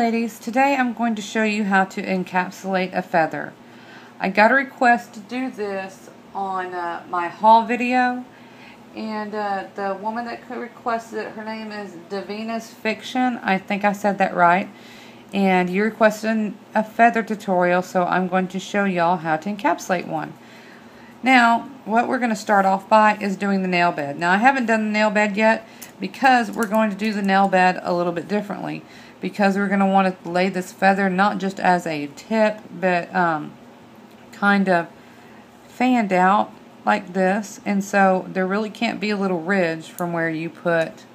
ladies, today I'm going to show you how to encapsulate a feather. I got a request to do this on my haul video, and the woman that requested it, her name is Davina's Fiction. I think I said that right. And you requested a feather tutorial, so I'm going to show y'all how to encapsulate one. Now, what we're going to start off by is doing the nail bed. Now, I haven't done the nail bed yet because we're going to do the nail bed a little bit differently. Because we're going to want to lay this feather not just as a tip, but kind of fanned out like this. And so there really can't be a little ridge from where you put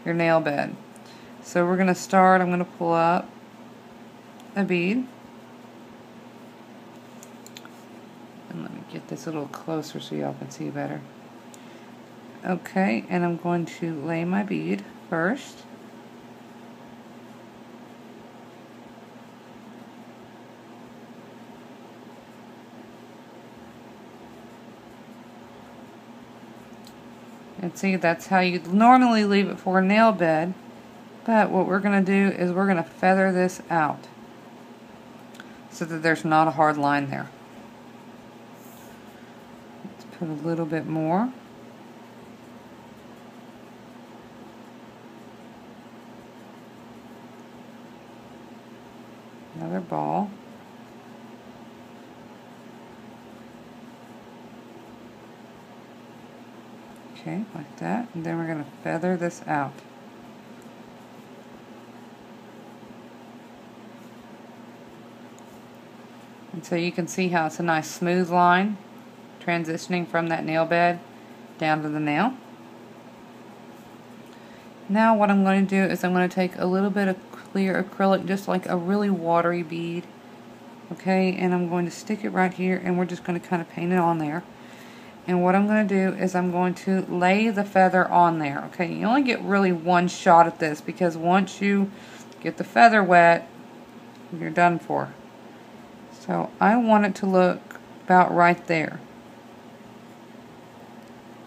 your nail bed. So we're going to start, I'm going to pull up a bead. And let me get this a little closer so y'all can see better. Okay, and I'm going to lay my bead first. And see, that's how you normally leave it for a nail bed. But what we're going to do is we're going to feather this out so that there's not a hard line there. Let's put a little bit more. Another ball. Okay, like that, and then we're going to feather this out. And so you can see how it's a nice smooth line transitioning from that nail bed down to the nail. Now what I'm going to do is I'm going to take a little bit of clear acrylic, just like a really watery bead, okay, and I'm going to stick it right here, and we're just going to kind of paint it on there. And what I'm going to do is I'm going to lay the feather on there. Okay, you only get really one shot at this because once you get the feather wet, you're done for. So I want it to look about right there.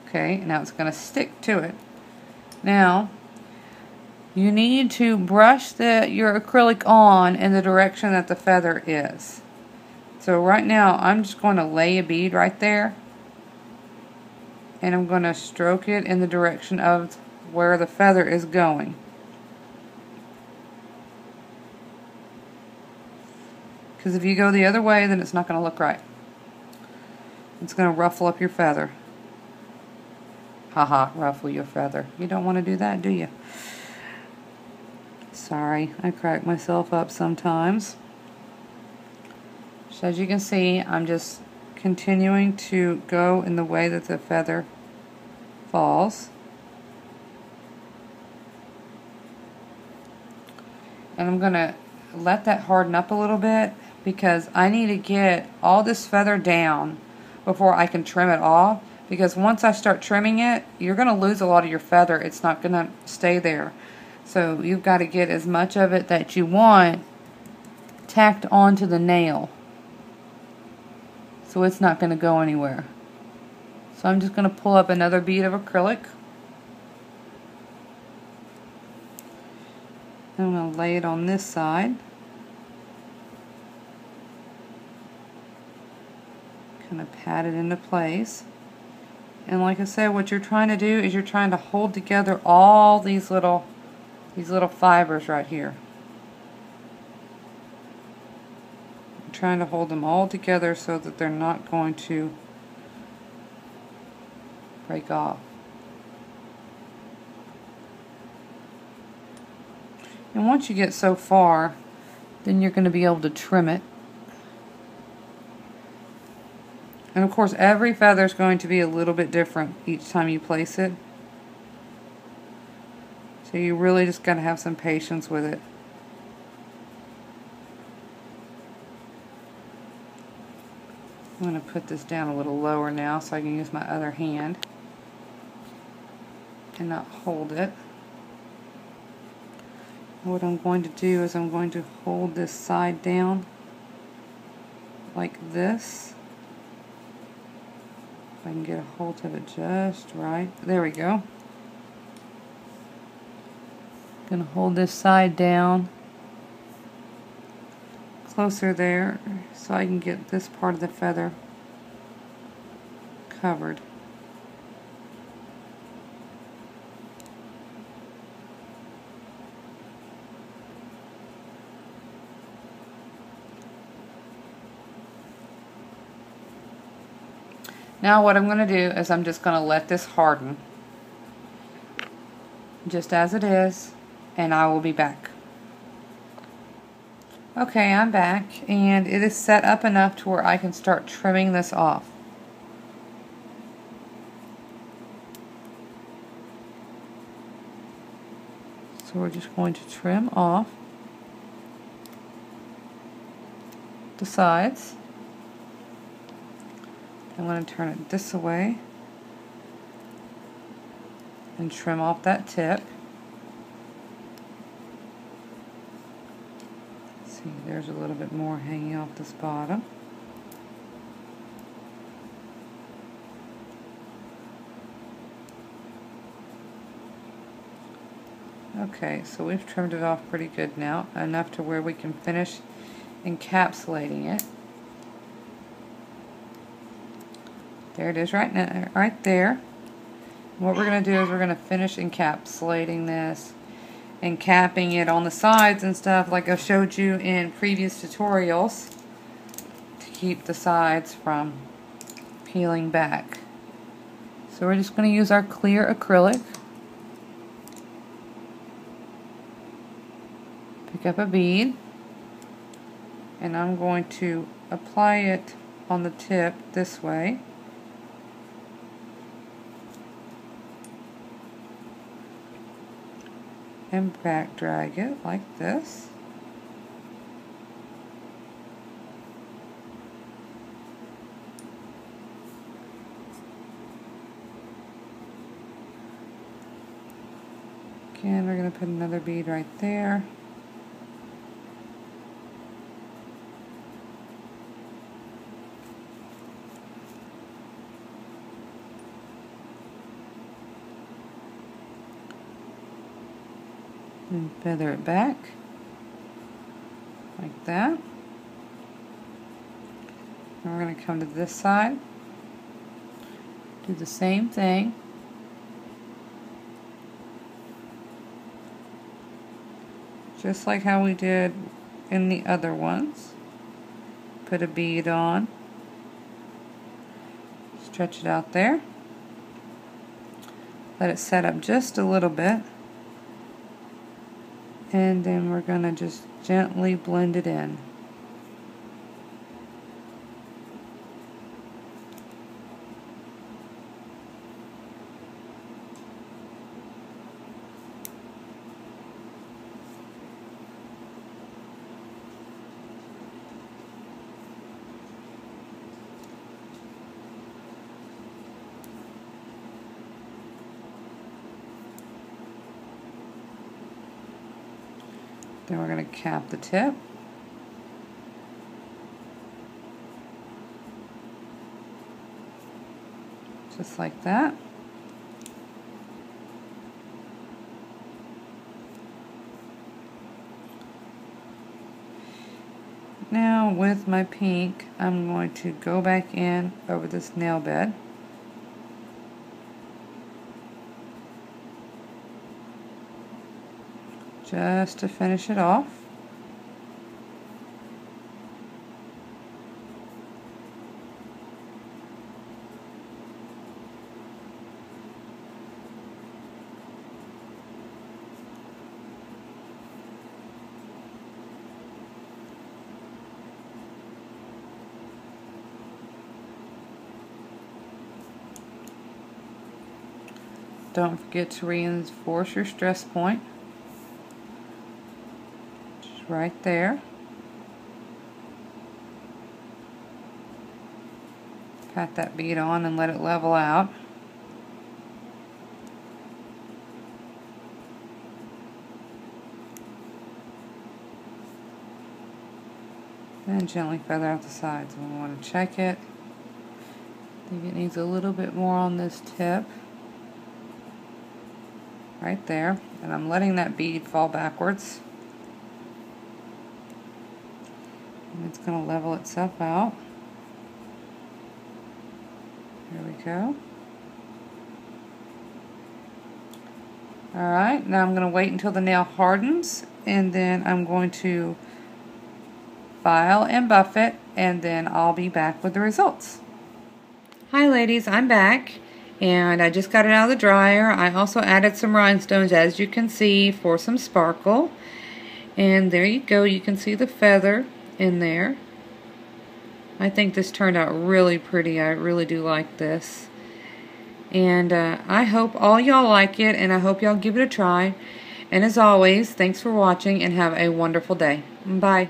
Okay, now it's going to stick to it. Now, you need to brush your acrylic on in the direction that the feather is. So right now, I'm just going to lay a bead right there. And I'm going to stroke it in the direction of where the feather is going. Because if you go the other way, then it's not going to look right. It's going to ruffle up your feather. Haha, ruffle your feather. You don't want to do that, do you? Sorry, I crack myself up sometimes. So as you can see, I'm just continuing to go in the way that the feather falls. And I'm going to let that harden up a little bit because I need to get all this feather down before I can trim it off, because once I start trimming it, you're going to lose a lot of your feather. It's not going to stay there. So you've got to get as much of it that you want tacked onto the nail, so it's not going to go anywhere. So I'm just going to pull up another bead of acrylic. I'm going to lay it on this side. Kind of pat it into place. And like I said, what you're trying to do is you're trying to hold together all these little fibers right here. Trying to hold them all together so that they're not going to break off. And once you get so far, then you're going to be able to trim it. And of course, every feather is going to be a little bit different each time you place it. So you really just got to have some patience with it. I'm going to put this down a little lower now so I can use my other hand and not hold it. What I'm going to do is I'm going to hold this side down like this. If I can get a hold of it just right. There we go. Gonna hold this side down closer there so I can get this part of the feather covered. Now what I'm going to do is I'm just going to let this harden just as it is, and I will be back. Okay, I'm back, and it is set up enough to where I can start trimming this off. So we're just going to trim off the sides. I'm going to turn it this way and trim off that tip. See, there's a little bit more hanging off this bottom. Okay, so we've trimmed it off pretty good now, enough to where we can finish encapsulating it. There it is right now, right there. What we're going to do is we're going to finish encapsulating this and capping it on the sides and stuff like I showed you in previous tutorials to keep the sides from peeling back. So we're just going to use our clear acrylic. Pick up a bead, and I'm going to apply it on the tip this way. And back drag it like this. Again, we're going to put another bead right there. And feather it back like that. And we're going to come to this side, do the same thing. Just like how we did in the other ones. Put a bead on, stretch it out there, let it set up just a little bit. And then we're going to just gently blend it in. Then we're going to cap the tip. Just like that. Now with my pink, I'm going to go back in over this nail bed. Just to finish it off. Don't forget to reinforce your stress point. Just right there. Pat that bead on and let it level out. And gently feather out the sides. We want to check it. I think it needs a little bit more on this tip. Right there. And I'm letting that bead fall backwards. it's going to level itself out. There we go. Alright, now I'm going to wait until the nail hardens, and then I'm going to file and buff it, and then I'll be back with the results. Hi ladies, I'm back, and I just got it out of the dryer. I also added some rhinestones, as you can see, for some sparkle. And there you go, you can see the feather in there. I think this turned out really pretty. I really do like this. And I hope all y'all like it, and I hope y'all give it a try. And as always, thanks for watching, and have a wonderful day. Bye.